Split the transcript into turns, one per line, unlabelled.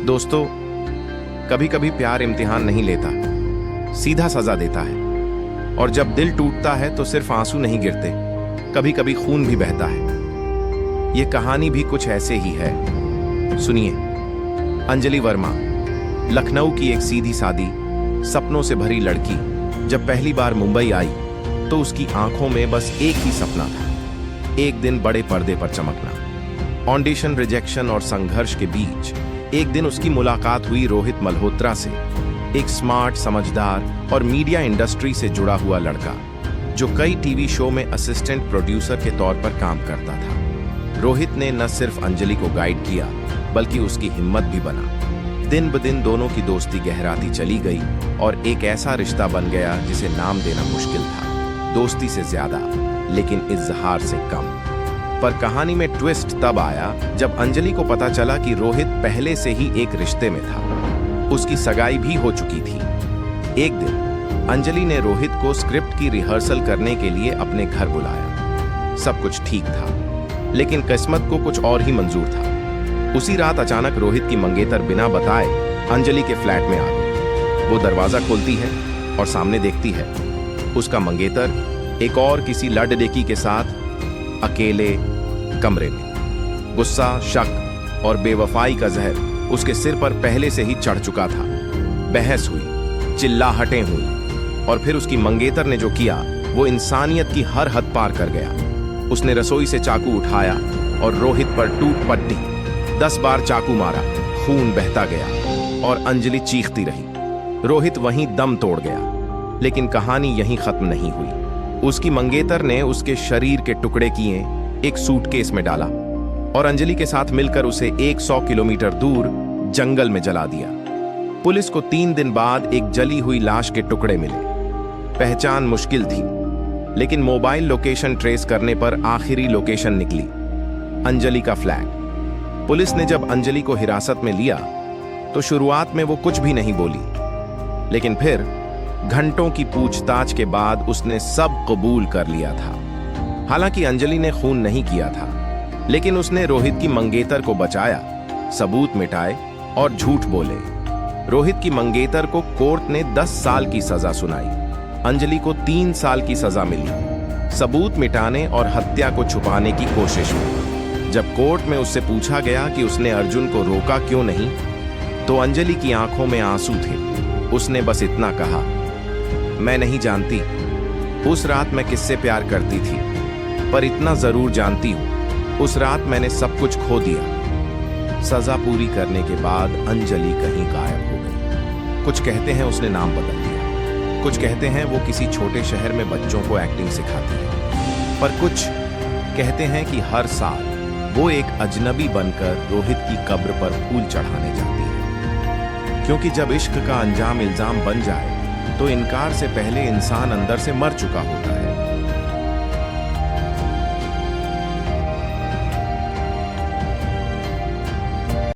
दोस्तों, कभी कभी प्यार इम्तिहान नहीं लेता, सीधा सजा देता है। और जब दिल टूटता है तो सिर्फ आंसू नहीं गिरते, कभी कभी खून भी बहता है। ये कहानी भी कुछ ऐसे ही है। सुनिए। अंजलि वर्मा, लखनऊ की एक सीधी सादी, सपनों से भरी लड़की, जब पहली बार मुंबई आई तो उसकी आंखों में बस एक ही सपना था, एक दिन बड़े पर्दे पर चमकना। ऑडिशन, रिजेक्शन और संघर्ष के बीच एक दिन उसकी मुलाकात हुई रोहित मल्होत्रा से, एक स्मार्ट, समझदार और मीडिया इंडस्ट्री से जुड़ा हुआ लड़का जो कई टीवी शो में असिस्टेंट प्रोड्यूसर के तौर पर काम करता था। रोहित ने न सिर्फ अंजलि को गाइड किया, बल्कि उसकी हिम्मत भी बना। दिन ब दिन दोनों की दोस्ती गहराती चली गई और एक ऐसा रिश्ता बन गया जिसे नाम देना मुश्किल था। दोस्ती से ज्यादा, लेकिन इज़हार से कम। पर कहानी में ट्विस्ट तब आया जब अंजलि को पता चला कि रोहित पहले से ही एक रिश्ते में था। उसकी सगाई भी हो चुकी थी। एक दिन अंजलि ने रोहित को स्क्रिप्ट की रिहर्सल करने के लिए अपने घर बुलाया। सब कुछ ठीक था, लेकिन किस्मत को कुछ और ही मंजूर था। उसी रात अचानक रोहित की मंगेतर बिना बताए अंजलि के फ्लैट में आ गई। वो दरवाजा खोलती है और सामने देखती है उसका मंगेतर एक और किसी लड़डेकी के साथ अकेले कमरे में। गुस्सा, शक और बेवफाई का जहर उसके सिर पर पहले से ही चढ़ चुका था। बहस हुई, चिल्लाहटें हुई, और फिर उसकी मंगेतर ने जो किया वो इंसानियत की हर हद पार कर गया। उसने रसोई से चाकू उठाया और रोहित पर टूट पट्टी 10 बार चाकू मारा। खून बहता गया और अंजलि चीखती रही। रोहित वहीं दम तोड़ गया। लेकिन कहानी यहीं खत्म नहीं हुई। उसकी मंगेतर ने उसके शरीर के टुकड़े किए, एक सूटकेस में डाला और अंजलि के साथ मिलकर उसे 100 किलोमीटर दूर जंगल में जला दिया। पुलिस को 3 दिन बाद एक जली हुई लाश के टुकड़े मिले। पहचान मुश्किल थी, लेकिन मोबाइल लोकेशन ट्रेस करने पर आखिरी लोकेशन निकली, अंजलि का फ्लैट। पुलिस ने जब अंजलि को हिरासत में लिया तो शुरुआत में वो कुछ भी नहीं बोली, लेकिन फिर घंटों की पूछताछ के बाद उसने सब कबूल कर लिया था। हालांकि अंजलि ने खून नहीं किया था, लेकिन उसने रोहित की मंगेतर को बचाया, सबूत मिटाए और झूठ बोले। रोहित की मंगेतर को कोर्ट ने 10 साल की सजा सुनाई। अंजलि को 3 साल की सजा मिली, सबूत मिटाने और हत्या को छुपाने की कोशिश में। जब कोर्ट में उससे पूछा गया कि उसने अर्जुन को रोका क्यों नहीं, तो अंजलि की आंखों में आंसू थे। उसने बस इतना कहा, मैं नहीं जानती उस रात मैं किससे प्यार करती थी, पर इतना जरूर जानती हूं, उस रात मैंने सब कुछ खो दिया। सजा पूरी करने के बाद अंजलि कहीं गायब हो गई। कुछ कहते हैं उसने नाम बदल दिया, कुछ कहते हैं वो किसी छोटे शहर में बच्चों को एक्टिंग सिखाती है, पर कुछ कहते हैं कि हर साल वो एक अजनबी बनकर रोहित की कब्र पर फूल चढ़ाने जाती है। क्योंकि जब इश्क का अंजाम इल्जाम बन जाए तो इनकार से पहले इंसान अंदर से मर चुका होता है।